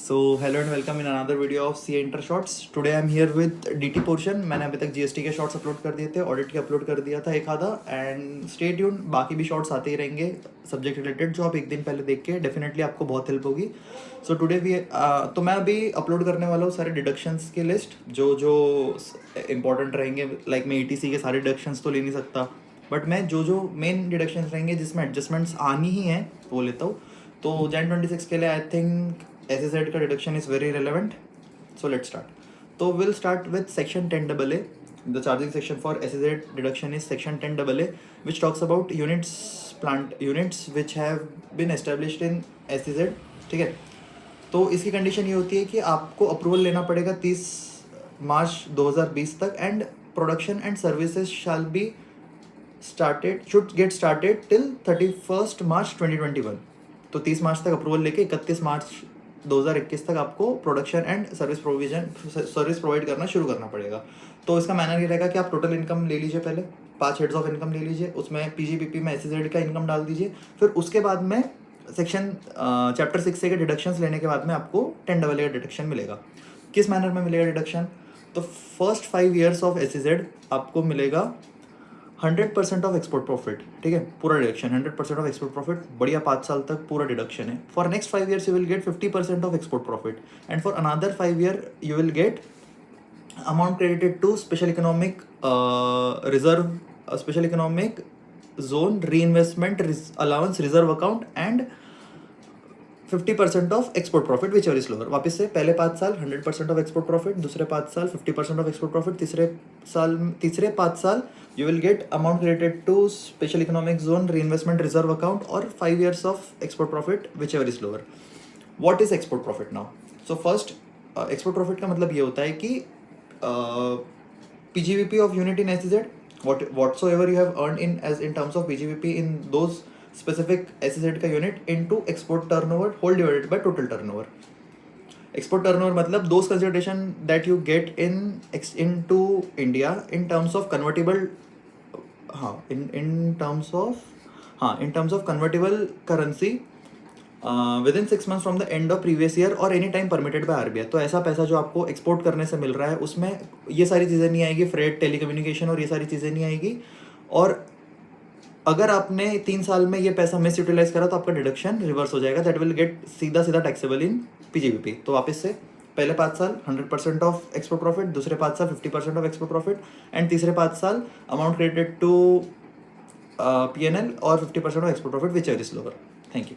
So hello and welcome in another video of C inter shorts. Today I am here with DT portion. मैंने अभी तक GST के shorts upload कर दिए थे, ऑडिट के अपलोड कर दिया था एक आधा, एंड स्टे ट्यून, बाकी भी शॉर्ट्स आते ही रहेंगे सब्जेक्ट रिलेटेड, जो आप एक दिन पहले देख के डेफिनेटली आपको बहुत हेल्प होगी। सो टुडे वी तो मैं अभी अपलोड करने वाला हूँ सारे डिडक्शंस की लिस्ट, जो जो इंपॉर्टेंट रहेंगे। लाइक मैं ईटीसी के सारे डिडक्शंस तो ले नहीं सकता, बट मैं जो जो मेन डिडक्शंस रहेंगे जिसमें एडजस्टमेंट्स आनी ही हैं वो लेता हूँ। तो जैन 26 के लिए आई थिंक SEZ का deduction is very relevant. So let start. तो will start with section 10AA। The charging section for SEZ deduction is section 10AA, which talks about units, plant units which have been established in SEZ। ठीक है, तो इसकी condition ये होती है कि आपको अप्रूवल लेना पड़ेगा 30 मार्च 2020 तक, and production and services shall be should get started till 31 मार्च 2021। तो 30 मार्च तक अप्रूवल लेके 31 मार्च 2021 तक आपको प्रोडक्शन एंड सर्विस प्रोवाइड करना शुरू करना पड़ेगा। तो इसका मैनर ये रहेगा कि आप टोटल इनकम ले लीजिए, पहले 5 हेड्स ऑफ इनकम ले लीजिए, उसमें PGBP में SEZ का इनकम डाल दीजिए, फिर उसके बाद में सेक्शन चैप्टर 6 के डिडक्शंस लेने के बाद में आपको 10AA का डिडक्शन मिलेगा। किस मैनर में मिलेगा डिडक्शन? तो फर्स्ट 5 ईयर्स ऑफ SEZ आपको मिलेगा 100% ऑफ एक्सपोर्ट प्रॉफिट। ठीक है, पूरा डिडक्शन 100% ऑफ एक्सपोर्ट प्रॉफिट, बढ़िया 5 साल तक पूरा डिडक्शन है। For next 5 years you will get 50% of export profit, and for another 5 year you will get amount credited to special economic reserve, special economic zone reinvestment allowance reserve account, and 50% of export profit which is lower. वापस से पहले 5 साल 100% of export profit, दूसरे 5 साल 50% of export profit, तीसरे 5 साल you will get amount related to special economic zone reinvestment reserve account, और 5 years of export profit whichever is lower. What is export profit now? So first, export profit का मतलब ये होता है कि PGBP of unit in SEZ, whatsoever you have earned in terms of PGBP in those specific SEZ का unit into export turnover whole divided by total turnover. Export turnover मतलब those consideration that you get into India in terms of convertible, in terms of convertible currency within 6 months from the end of previous year और any time permitted by RBI। तो ऐसा पैसा जो आपको export करने से मिल रहा है उसमें ये सारी चीज़ें नहीं आएगी, फ्रेट, टेलीकम्युनिकेशन और ये सारी चीज़ें नहीं आएगी। और अगर आपने 3 साल में ये पैसा मिस यूटिलाइज करा तो आपका डिडक्शन रिवर्स हो जाएगा, दैट विल गेट सीधा टैक्सेबल इन PGBP। तो वापस से पहले 5 साल 100% ऑफ एक्सपोर्ट प्रॉफिट, दूसरे 5 साल 50% ऑफ एक्सपोर्ट प्रॉफिट, एंड तीसरे 5 साल अमाउंट क्रेडिटेड टू PNL और 50% of export profit which ever is lower. Thank you.